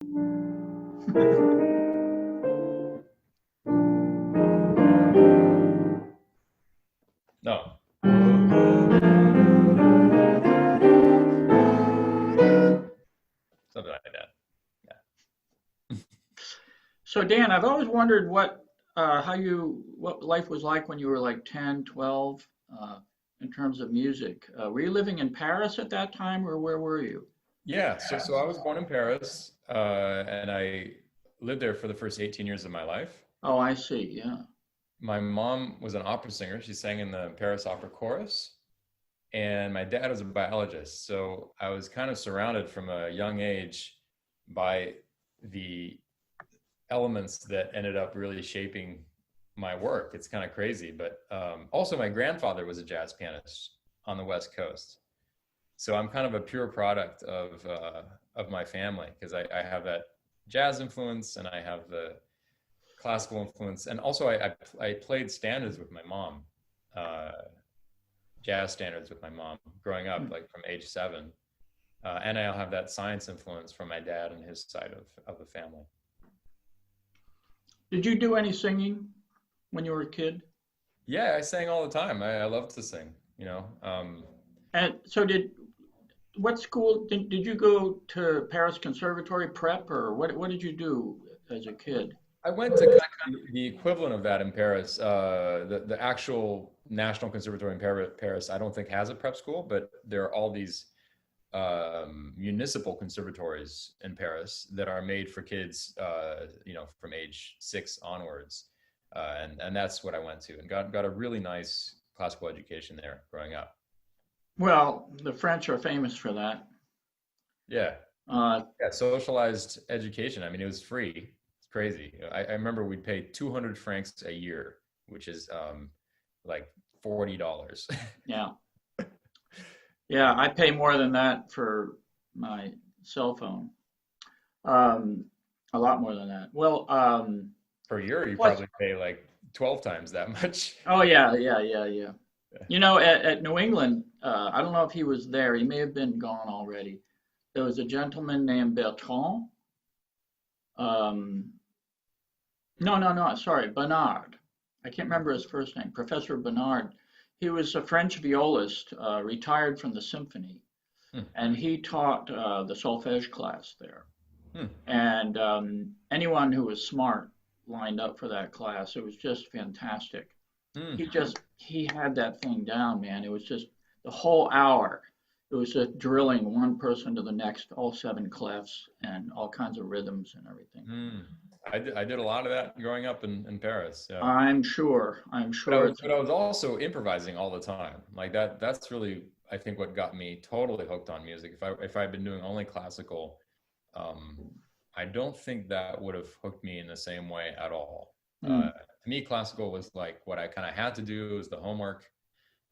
No. Something like that. Yeah. So Dan, I've always wondered what life was like when you were like 10, 12, in terms of music. Were you living in Paris at that time, or where were you? Yeah. So I was born in Paris, and I lived there for the first 18 years of my life. Oh, I see. Yeah. My mom was an opera singer. She sang in the Paris Opera Chorus, and my dad was a biologist. So I was kind of surrounded from a young age by the elements that ended up really shaping my work. It's kind of crazy, but also my grandfather was a jazz pianist on the West Coast. So I'm kind of a pure product of my family because I have that jazz influence and I have the classical influence, and also I played standards with my mom, jazz standards with my mom growing up, like from age 7, and I'll have that science influence from my dad and his side of the family. Did you do any singing when you were a kid? Yeah, I sang all the time. I love to sing, you know. And so what school, did you go to Paris Conservatory prep, or what did you do as a kid? I went to kind of the equivalent of that in Paris. The actual National Conservatory in Paris, I don't think has a prep school, but there are all these municipal conservatories in Paris that are made for kids, you know, from age 6 onwards, and that's what I went to and got a really nice classical education there growing up. Well, the French are famous for that. Yeah, Uh, yeah, socialized education. I mean, it was free. It's crazy. I remember we'd pay 200 francs a year, which is like $40. yeah. Yeah, I pay more than that for my cell phone. A lot more than that. Well, Per year. You plus, probably pay like 12 times that much. oh yeah, yeah, yeah, yeah. You know, at New England, I don't know if he was there. He may have been gone already. There was a gentleman named Bertrand. Um, no, no, no, sorry, Bernard. I can't remember his first name. Professor Bernard. He was a French violist, retired from the symphony, Hmm. and he taught the solfège class there. Hmm. And anyone who was smart lined up for that class. It was just fantastic. Hmm. He had that thing down, man. It was just the whole hour. It was just drilling one person to the next, all 7 clefs and all kinds of rhythms and everything. Hmm. I did a lot of that growing up in Paris. Yeah. I'm sure. I'm But I sure. was, but I was also improvising all the time. Like that's really, I think, what got me totally hooked on music. If I'd been doing only classical, um, I don't think that would have hooked me in the same way at all. Mm, To me, classical was like what I kind of had to do, was the homework.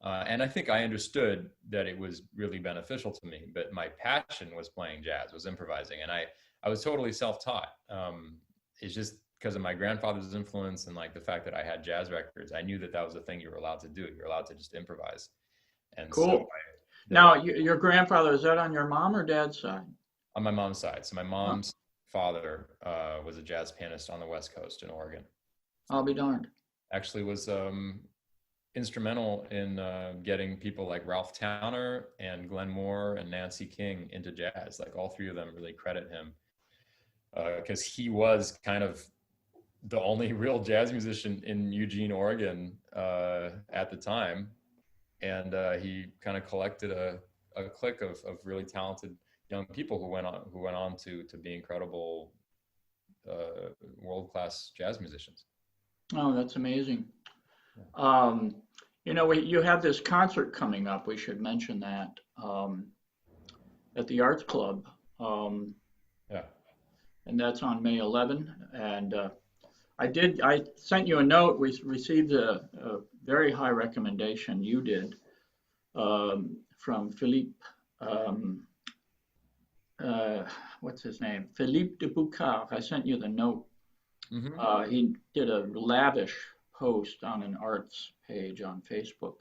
And I think I understood that it was really beneficial to me, but my passion was playing jazz, was improvising. And I was totally self-taught. It's just because of my grandfather's influence and like the fact that I had jazz records, I knew that that was the thing you were allowed to do. You're allowed to just improvise. And so cool. did a Now, lot your grandfather, is that on your mom or dad's side? on my mom's side. So my Huh, mom's father was a jazz pianist on the West Coast in Oregon. I'll be darned. Actually was instrumental in getting people like Ralph Towner and Glenn Moore and Nancy King into jazz. Like all 3 of them really credit him because he was kind of the only real jazz musician in Eugene, Oregon at the time. And he kind of collected a clique of really talented young people who went on to be incredible world-class jazz musicians. Oh, that's amazing. Yeah. You know, you have this concert coming up. We should mention that at the Arts Club, Yeah. and that's on May 11. And I sent you a note. We received a very high recommendation. You did from Philippe. Um, what's his name? Philippe de Boucard. I sent you the note. Hmm. He did a lavish post on an arts page on Facebook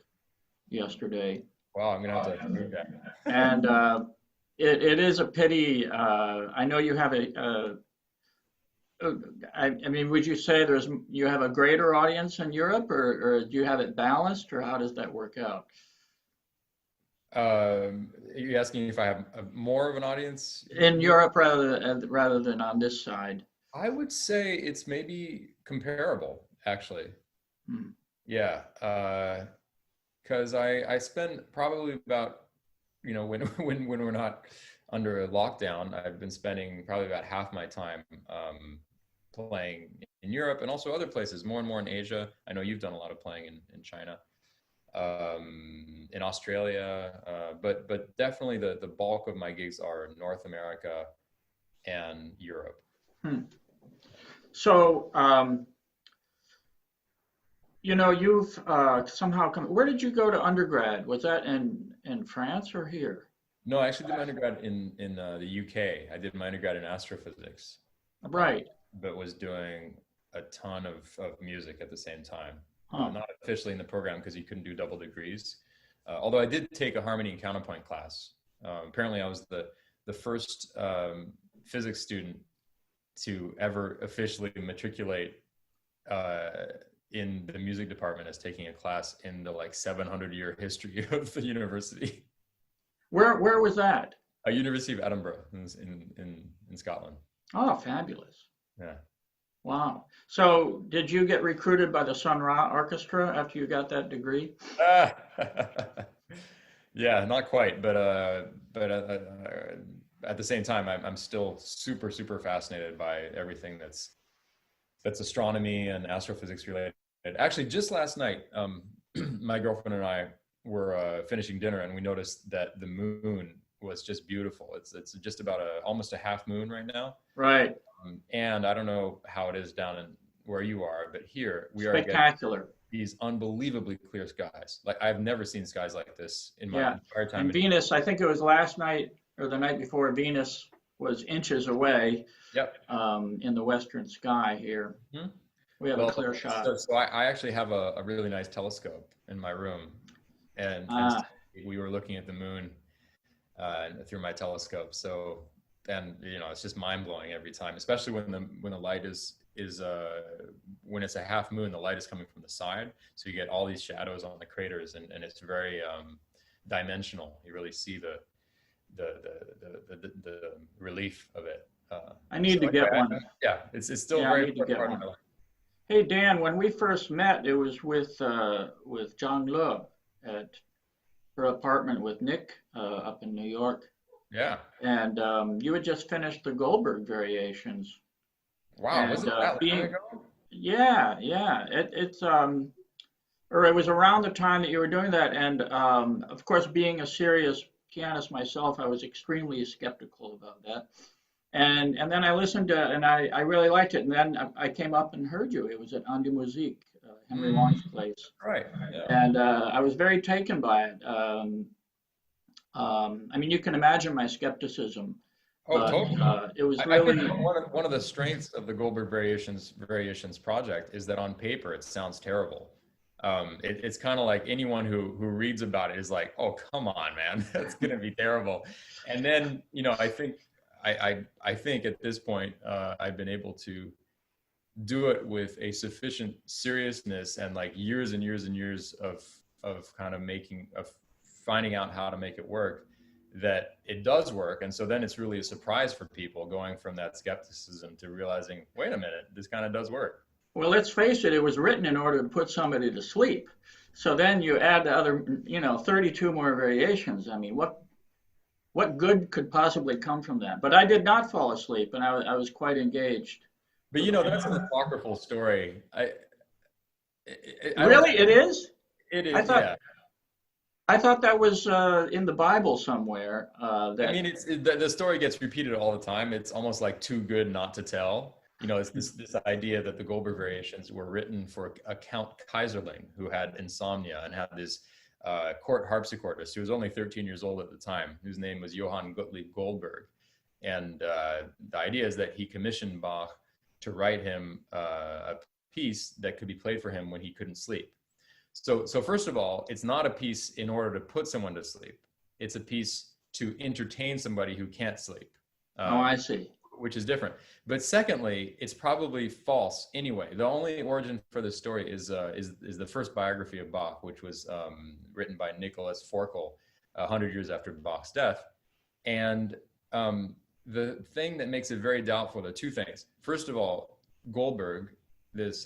yesterday. Wow, I'm gonna have to read that. And it is a pity. I know you have I mean, would you say you have a greater audience in Europe, or do you have it balanced, or how does that work out? Are you asking if I have more of an audience In here? Europe rather than on this side. I would say it's maybe comparable, actually. Hmm. Yeah, because I spend probably about, when when we're not under a lockdown, I've been spending probably about half my time playing in Europe and also other places, more and more in Asia. I know you've done a lot of playing in China, in Australia, but definitely the bulk of my gigs are North America and Europe. Hmm. So, you've somehow come. Where did you go to undergrad? Was that in France or here? No, I actually did my undergrad in the UK. I did my undergrad in astrophysics, uh, Right. but was doing a ton of music at the same time. Huh. Not officially in the program because you couldn't do double degrees. Although I did take a harmony and counterpoint class. Apparently, I was the first physics student to ever officially matriculate in the music department as taking a class in the like 700-year history of the university. Where was that? A University of Edinburgh in Scotland. Oh, fabulous. Yeah. Wow. So, did you get recruited by the Sun Ra Orchestra after you got that degree? Ah, yeah, not quite, but at the same time, I'm still super fascinated by everything that's astronomy and astrophysics related. Actually, just last night, my girlfriend and I were finishing dinner, and we noticed that the moon was just beautiful. It's just about almost a half moon right now. Right. And I don't know how it is down in where you are, but here we are getting Spectacular. these unbelievably clear skies. Like I've never seen skies like this in my Yeah. entire time. And Venus, I think it was last night or the night before, Venus was inches away Yep. in the western sky here. Hmm. We have a Well, clear shot. so I actually have a really nice telescope in my room, and Ah, we were looking at the moon through my telescope. So, and it's just mind blowing every time, especially when the light is when it's a half moon, the light is coming from the side, so you get all these shadows on the craters, and it's very dimensional. You really see the relief of it. I need to So get anyway, one. yeah, it's still Yeah, a I very need to important get part of one. my life. Hey Dan, when we first met, it was with John Le at her apartment with Nick up in New York, Yeah. and you had just finished the Goldberg Variations, Wow. Was and it that long ago? yeah, or it was around the time that you were doing that, and of course, being a serious pianist myself, I was extremely skeptical about that. And then I listened to and I really liked it. And then I came up and heard you. It was at Andi Musik, Henry Mm, Wong's place. right. Yeah. And I was very taken by it. I mean, you can imagine my skepticism, Oh, but totally. it was I think really, one of the strengths of the Goldberg Variations project is that on paper it sounds terrible. It's kind of like anyone who reads about it is like, oh, come on, man, that's gonna be terrible. And then I think at this point I've been able to do it with a sufficient seriousness and like years and years and years of kind of finding out how to make it work, that it does work. And so then it's really a surprise for people going from that skepticism to realizing, wait a minute, this kind of does work. well, let's face it, it was written in order to put somebody to sleep. So then you add the other, 32 more variations. I mean, what good could possibly come from that? But I did not fall asleep, and I was quite engaged. But that's an apocryphal story. I don't Really, think it is? it I is. thought Yeah. I thought that was in the Bible somewhere. I mean, the story gets repeated all the time. It's almost like too good not to tell. It's this idea that the Goldberg Variations were written for a Count Kaiserling who had insomnia and had this court harpsichordist who was only 13 years old at the time, whose name was Johann Gottlieb Goldberg. And the idea is that he commissioned Bach to write him a piece that could be played for him when he couldn't sleep. So first of all, it's not a piece in order to put someone to sleep. It's a piece to entertain somebody who can't sleep. Oh, I see. Which is different. But secondly, it's probably false anyway. The only origin for this story is the first biography of Bach, which was written by Nicholas Forkel 100 years after Bach's death. And the thing that makes it very doubtful are two things. First of all, Goldberg, this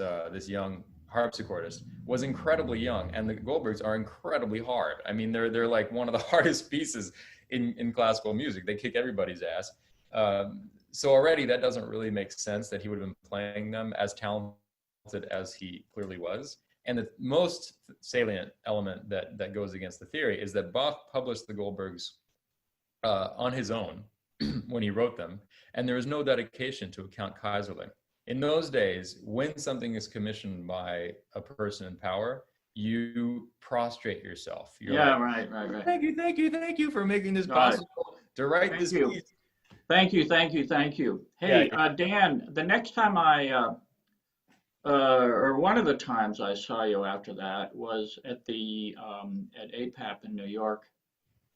young harpsichordist, was incredibly young, and the Goldbergs are incredibly hard. I mean, they're like one of the hardest pieces in classical music. They kick everybody's ass. So already that doesn't really make sense that he would have been playing them as talented as he clearly was. And the most salient element that goes against the theory is that Bach published the Goldbergs on his own when he wrote them, and there is no dedication to a Count Kaiserling. In those days, when something is commissioned by a person in power, you prostrate yourself. You're like, right. Thank you for making this possible to write this piece. Thank you. Hey, Dan, the next time or one of the times I saw you after that was at the at APAP in New York,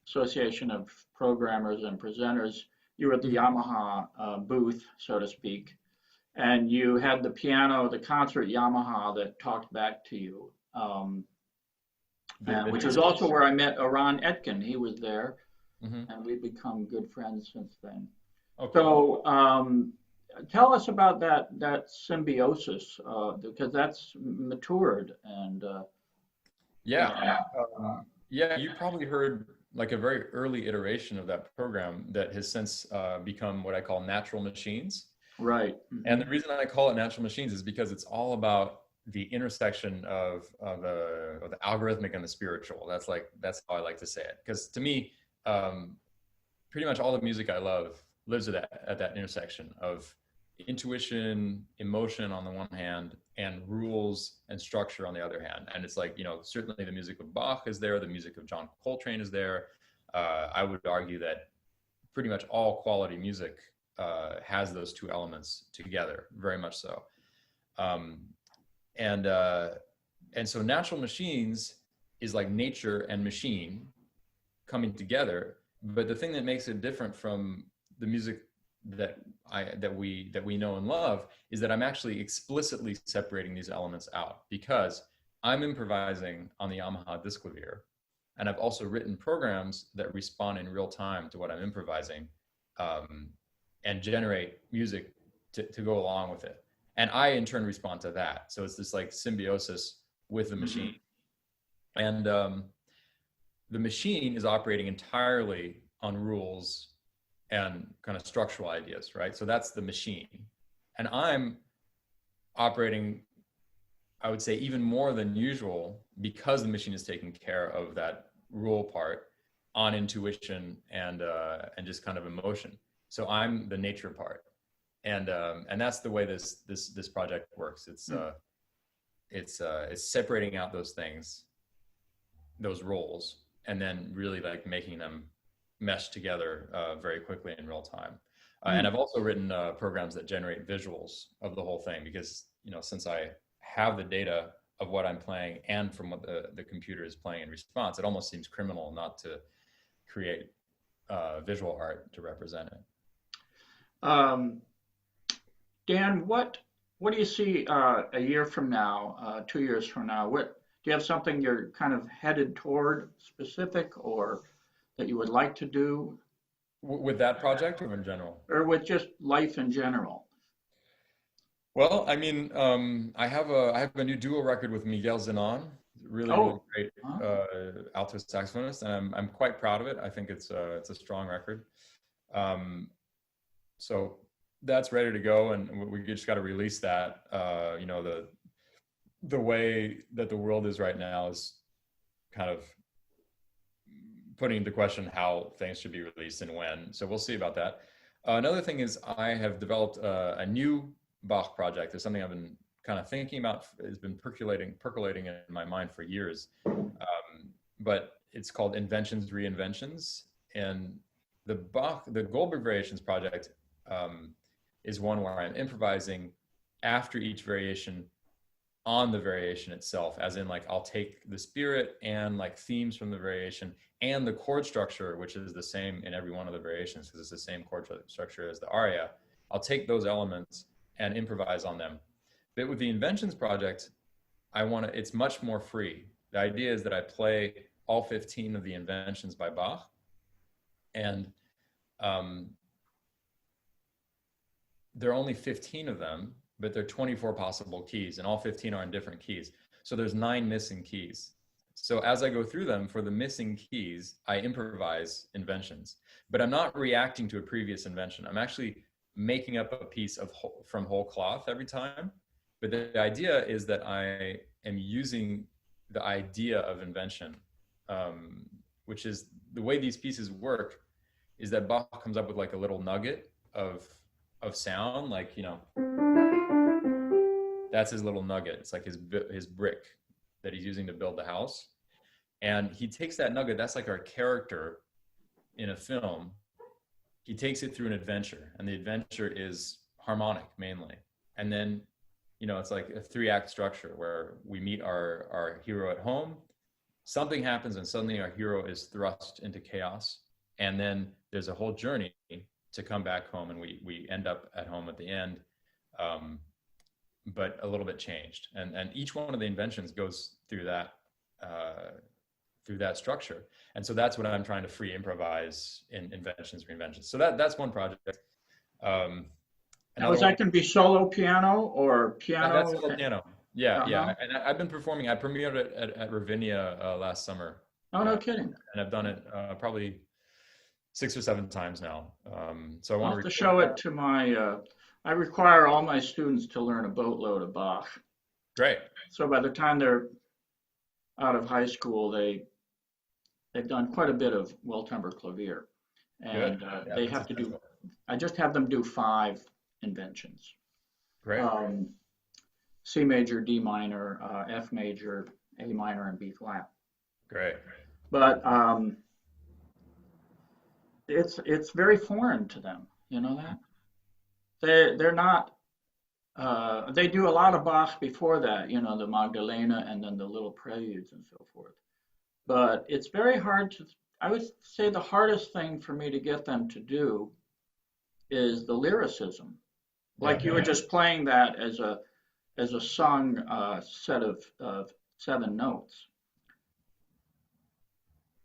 Association of Programmers and Presenters. You were at the Yamaha booth, so to speak, and you had the piano, the concert Yamaha that talked back to you, which is also where I met Ron Etkin. He was there, and we've become good friends since then. Okay. So tell us about that symbiosis, because that's matured and you probably heard like a very early iteration of that program that has since become what I call natural machines. Right. And the reason I call it natural machines is because it's all about the intersection of the algorithmic and the spiritual. That's how I like to say it. Because to me, pretty much all the music I love lives at that intersection of intuition, emotion on the one hand, and rules and structure on the other hand. And it's like, certainly the music of Bach is there, the music of John Coltrane is there. I would argue that pretty much all quality music has those two elements together, very much so. And so natural machines is like nature and machine coming together. But the thing that makes it different from the music that we know and love is that I'm actually explicitly separating these elements out, because I'm improvising on the Yamaha disc clavier, and I've also written programs that respond in real time to what I'm improvising, and generate music to go along with it. And I in turn respond to that. So it's this like symbiosis with the machine. And the machine is operating entirely on rules and kind of structural ideas, right? So that's the machine. And I'm operating, I would say, even more than usual, because the machine is taking care of that rule part on intuition and just kind of emotion. So I'm the nature part. And that's the way this project works. It's separating out those things, those roles, and then really like making them mesh together very quickly in real time. And I've also written programs that generate visuals of the whole thing, because since I have the data of what I'm playing and from what the computer is playing in response, it almost seems criminal not to create visual art to represent it. Dan, what do you see a year from now, 2 years from now? Do you have something you're kind of headed toward specific, or that you would like to do? With that project, or in general? Or with just life in general? Well, I mean, I have a new duo record with Miguel Zenon, really great alto saxophonist, and I'm quite proud of it. I think it's a strong record. So that's ready to go, and we just got to release that. The way that the world is right now is kind of putting into question how things should be released and when. So we'll see about that. Another thing is I have developed a new Bach project. There's something I've been kind of thinking about. It's been percolating in my mind for years. But it's called Inventions, Reinventions. And the Goldberg Variations project is one where I'm improvising after each variation on the variation itself, as in like I'll take the spirit and like themes from the variation and the chord structure, which is the same in every one of the variations because it's the same chord structure as the aria. I'll take those elements and improvise on them. But with the Inventions project, it's much more free. The idea is that I play all 15 of the Inventions by Bach, and there are only 15 of them, but there are 24 possible keys, and all 15 are in different keys. So there's 9 missing keys. So as I go through them, for the missing keys, I improvise inventions. But I'm not reacting to a previous invention. I'm actually making up a piece from whole cloth every time. But the idea is that I am using the idea of invention, which is the way these pieces work, is that Bach comes up with like a little nugget of sound, like, you know, that's his little nugget. It's like his brick that he's using to build the house. And he takes that nugget, that's like our character in a film. He takes it through an adventure, and the adventure is harmonic mainly. And then, you know, it's like a 3-act structure where we meet our hero at home. Something happens and suddenly our hero is thrust into chaos. And then there's a whole journey to come back home, and we end up at home at the end, but a little bit changed. And each one of the inventions goes through that structure. And so that's what I'm trying to free improvise in Inventions, Reinventions. So that's one project. Now, is that going to be solo piano or piano? That's solo piano. Yeah, Uh-huh. yeah. And I've been performing. I premiered it at Ravinia last summer. Oh, no kidding. And I've done it probably 6 or 7 times now. So I want to show it to my, I require all my students to learn a boatload of Bach. Great. So by the time they're out of high school, they've done quite a bit of well-tempered clavier. And they have to do, I just have them do 5 inventions. Great. C major, D minor, F major, A minor, and B flat. Great. But it's very foreign to them, you know that? They're not, they do a lot of Bach before that, you know, the Magdalena and then the little preludes and so forth. But it's very hard to, I would say the hardest thing for me to get them to do is the lyricism. Like you were just playing that as a sung set of 7 notes,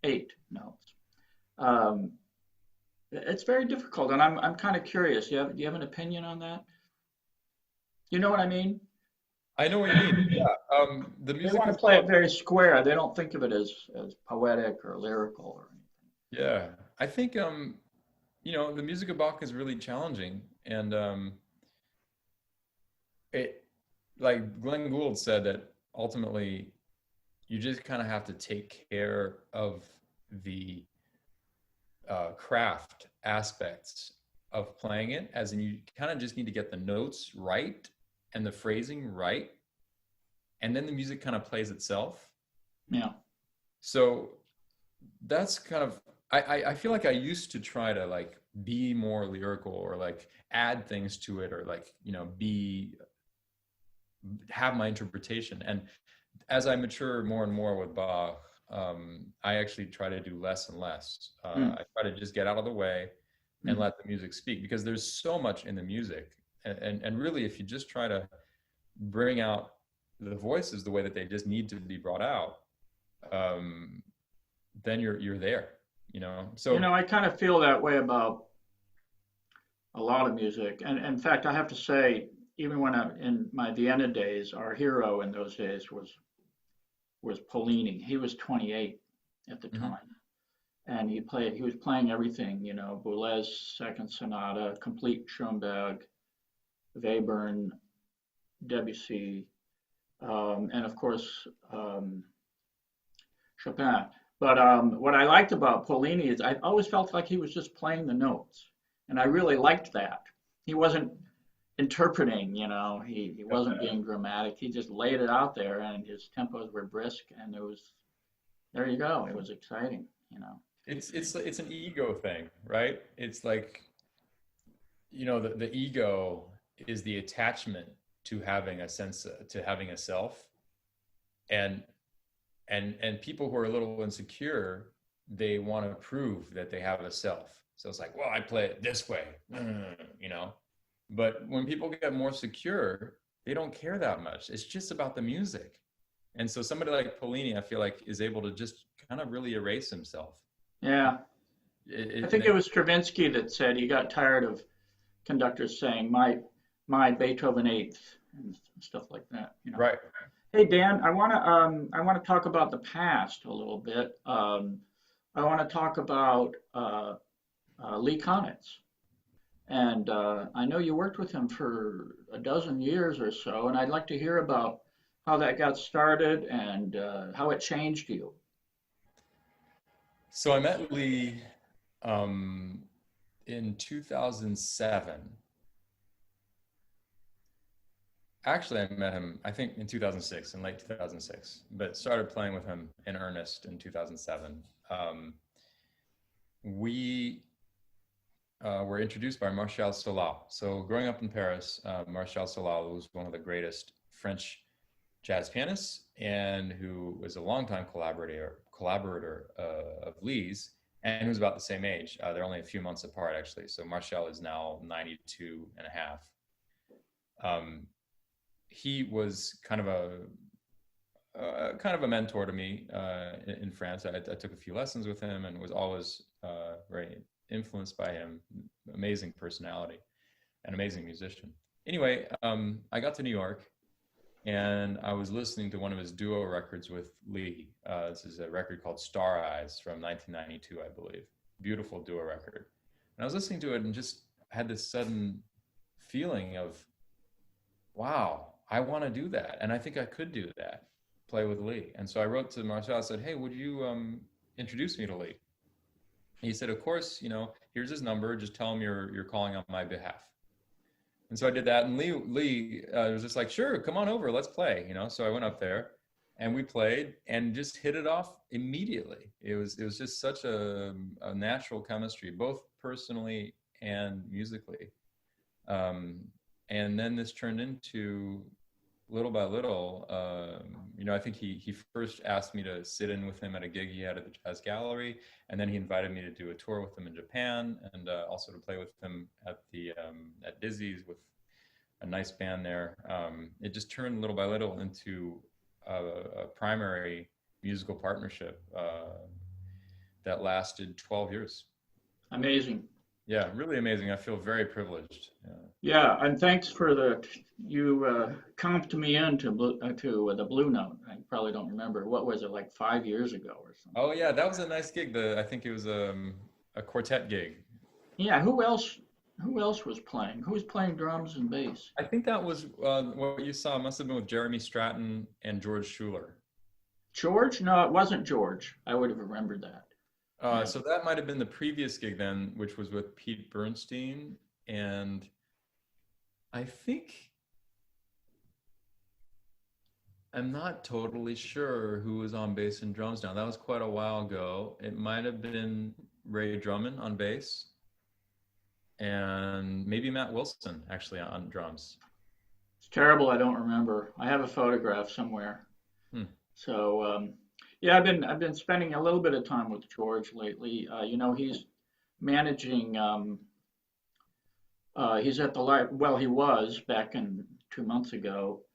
8 notes. It's very difficult, and I'm kind of curious. Do you have an opinion on that? You know what I mean? I know what you mean. Yeah. The music. They want to play it very square. They don't think of it as poetic or lyrical or anything. Yeah, I think you know, the music of Bach is really challenging, and it, like Glenn Gould said, that ultimately you just kind of have to take care of the craft aspects of playing it, as in you kind of just need to get the notes right and the phrasing right, and then the music kind of plays itself. Yeah. So that's kind of, I feel like I used to try to like be more lyrical or like add things to it, or like, you know, have my interpretation. And as I mature more and more with Bach, I actually try to do less and less. I try to just get out of the way and let the music speak, because there's so much in the music. And really, if you just try to bring out the voices the way that they just need to be brought out, then you're there, you know? So, you know, I kind of feel that way about a lot of music. And in fact, I have to say, even when in my Vienna days, our hero in those days was Paulini. He was 28 at the time. And he was playing everything, you know, Boulez's Second Sonata, complete Schoenberg, Webern, Debussy, and of course, Chopin. But what I liked about Paulini is I always felt like he was just playing the notes. And I really liked that. He wasn't interpreting, you know, he wasn't being dramatic. He just laid it out there, and his tempos were brisk, and there you go. It was exciting, you know. It's an ego thing, right? It's like, you know, the ego is the attachment to having a sense, to having a self. And people who are a little insecure, they want to prove that they have a self. So it's like, well, I play it this way, you know. But when people get more secure, they don't care that much. It's just about the music. And so somebody like Paulini, I feel like, is able to just kind of really erase himself. Yeah. I think it was Stravinsky that said he got tired of conductors saying my Beethoven eighth and stuff like that. You know. Right. Hey Dan, I want to talk about the past a little bit. I want to talk about Lee Konitz, and I know you worked with him for a dozen years or so, and I'd like to hear about how that got started and how it changed you. So I met Lee in 2007. Actually, I met him, I think, in 2006, in late 2006, but started playing with him in earnest in 2007. We were introduced by Martial Solal. So growing up in Paris, Martial Solal was one of the greatest French jazz pianists, and who was a longtime collaborator of Lee's, and who was about the same age. They're only a few months apart, actually. So Martial is now 92 and a half. He was kind of a mentor to me in France. I took a few lessons with him and was always very influenced by him. Amazing personality, an amazing musician. Anyway, I got to New York, and I was listening to one of his duo records with Lee. This is a record called Star Eyes from 1992, I believe. Beautiful duo record. And I was listening to it and just had this sudden feeling of, wow, I want to do that. And I think I could do that, play with Lee. And so I wrote to Marcel, I said, hey, would you introduce me to Lee? And he said, of course, you know, here's his number. Just tell him you're calling on my behalf. And so I did that. And Lee was just like, sure, come on over, let's play, you know? So I went up there and we played and just hit it off immediately. It was just such a natural chemistry, both personally and musically. And then this turned into, little by little, you know, I think he first asked me to sit in with him at a gig he had at the Jazz Gallery, and then he invited me to do a tour with him in Japan, and also to play with him at Dizzy's with a nice band there. It just turned little by little into a primary musical partnership that lasted 12 years. Amazing. Yeah, really amazing. I feel very privileged. Yeah, and thanks for you comped me into the Blue Note. I probably don't remember. What was it, like 5 years ago or something? Oh yeah, that was a nice gig. I think it was a quartet gig. Yeah, who else was playing? Who was playing drums and bass? I think that was what you saw. Must have been with Jeremy Stratton and George Schuler. George? No, it wasn't George. I would have remembered that. So that might have been the previous gig then, which was with Pete Bernstein. And I think, I'm not totally sure who was on bass and drums now. That was quite a while ago. It might have been Ray Drummond on bass, and maybe Matt Wilson actually on drums. It's terrible I don't remember. I have a photograph somewhere. So, yeah, I've been spending a little bit of time with George lately. You know, he's managing. He's at he was back in 2 months ago,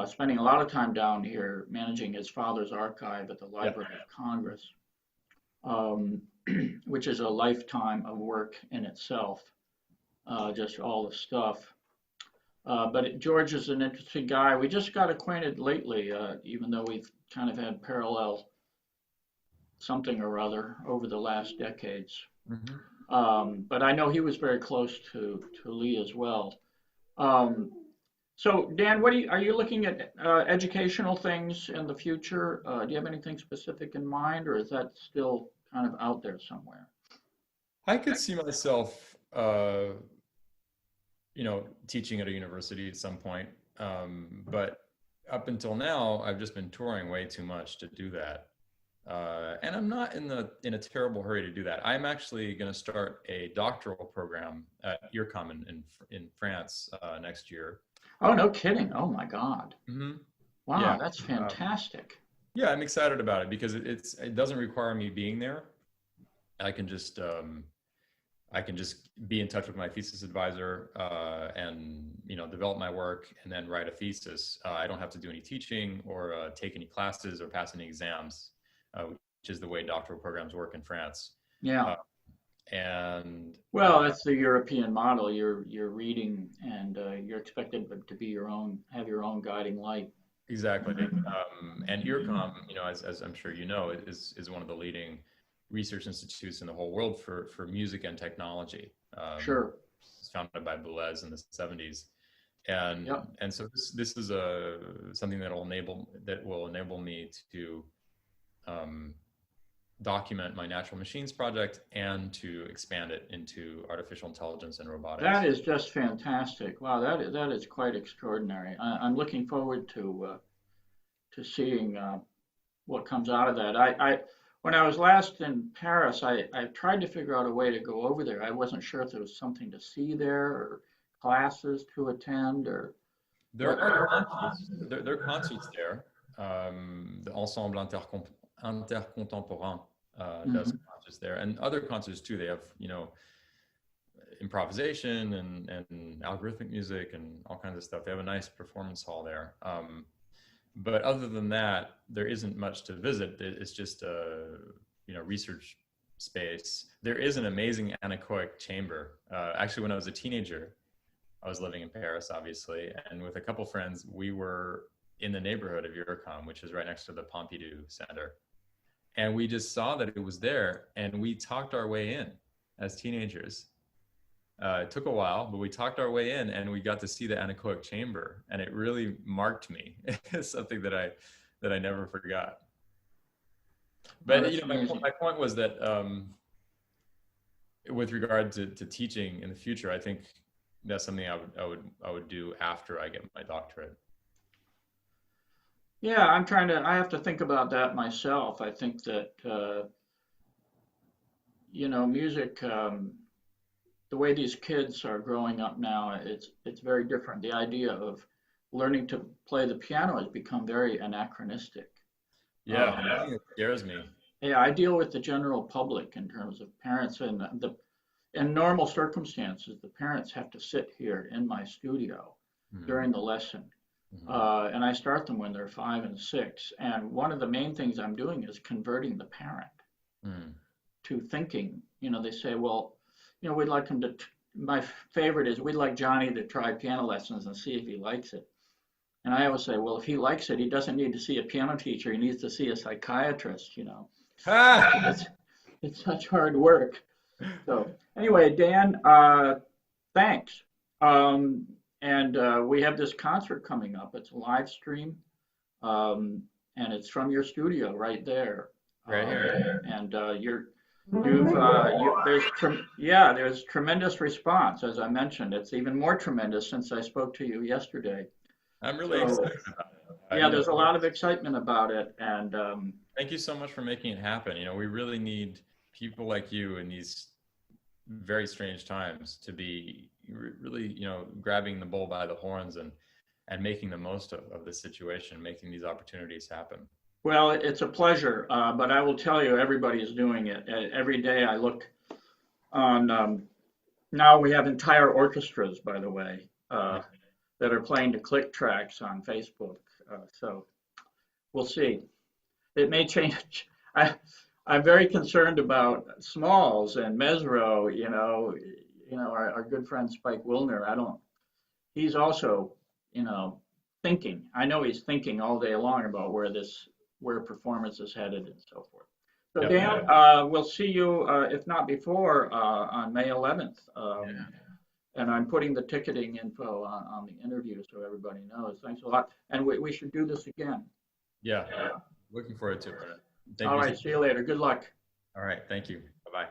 spending a lot of time down here managing his father's archive at the Library of Congress, which is a lifetime of work in itself, just all the stuff. But George is an interesting guy. We just got acquainted lately, even though we've kind of had parallel something or other over the last decades. Mm-hmm. But I know he was very close to Lee as well. So Dan, are you looking at educational things in the future? Do you have anything specific in mind, or is that still kind of out there somewhere? I could see myself, you know, teaching at a university at some point. But up until now, I've just been touring way too much to do that. And I'm not in a terrible hurry to do that. I'm actually going to start a doctoral program at IRCAM in France next year. Oh, no kidding. Oh my God. Hmm. Yeah. Wow, that's fantastic. Yeah, I'm excited about it because it doesn't require me being there. I can just be in touch with my thesis advisor and develop my work and then write a thesis. I don't have to do any teaching or take any classes or pass any exams, which is the way doctoral programs work in France. Yeah. Uh, and Well, that's the European model. You're reading, and you're expected to be have your own guiding light. exactly. And IRCAM, as I'm sure you know, is one of the leading research institutes in the whole world for music and technology. Sure. It's founded by Boulez in the 70s. And Yep. and so this is something that will enable me to document my natural machines project and to expand it into artificial intelligence and robotics. That is just fantastic. Wow, that is quite extraordinary. I'm looking forward to seeing what comes out of that. When I was last in Paris, I tried to figure out a way to go over there. I wasn't sure if there was something to see there or classes to attend or. There are concerts there. The Ensemble Intercontemporain does concerts there, and other concerts too. They have improvisation and algorithmic music and all kinds of stuff. They have a nice performance hall there. But other than that, there isn't much to visit. It's just a research space. There is an amazing anechoic chamber. Actually, when I was a teenager, I was living in Paris, obviously, and with a couple friends, we were in the neighborhood of IRCAM, which is right next to the Pompidou Center. And we just saw that it was there, and we talked our way in as teenagers. It took a while, but we talked our way in, and we got to see the anechoic chamber, and it really marked me. It's something that I never forgot. But my point was that with regard to teaching in the future, I think that's something I would do after I get my doctorate. Yeah, I have to think about that myself. I think that, music, the way these kids are growing up now, it's very different. The idea of learning to play the piano has become very anachronistic. Yeah, I think it scares me. Yeah, I deal with the general public in terms of parents, and in normal circumstances, the parents have to sit here in my studio during the lesson. And I start them when they're 5 and 6. And one of the main things I'm doing is converting the parent to thinking. They say, well, we'd like him to, my favorite is, we'd like Johnny to try piano lessons and see if he likes it. And I always say, well, if he likes it, he doesn't need to see a piano teacher. He needs to see a psychiatrist, It's such hard work. So anyway, Dan, thanks. And we have this concert coming up. It's a live stream, and it's from your studio right there. Right here. And there's tremendous response. As I mentioned, it's even more tremendous since I spoke to you yesterday. I'm really excited about it. Yeah, there's a lot of excitement about it, and thank you so much for making it happen. We really need people like you in these very strange times to be really, grabbing the bull by the horns and making the most of this situation, making these opportunities happen. Well, it's a pleasure, but I will tell you, everybody is doing it. Every day I look on, now we have entire orchestras, by the way, that are playing to click tracks on Facebook. So we'll see. It may change. I'm very concerned about Smalls and Mesro, our good friend Spike Wilner. He's also, thinking. I know he's thinking all day long about where performance is headed and so forth. So Dan, we'll see you, if not before, on May 11th. And I'm putting the ticketing info on the interview so everybody knows. Thanks a lot. And we should do this again. Yeah. Looking forward to it. Thank All you. right. See you later. Good luck. All right. Thank you. Bye-bye.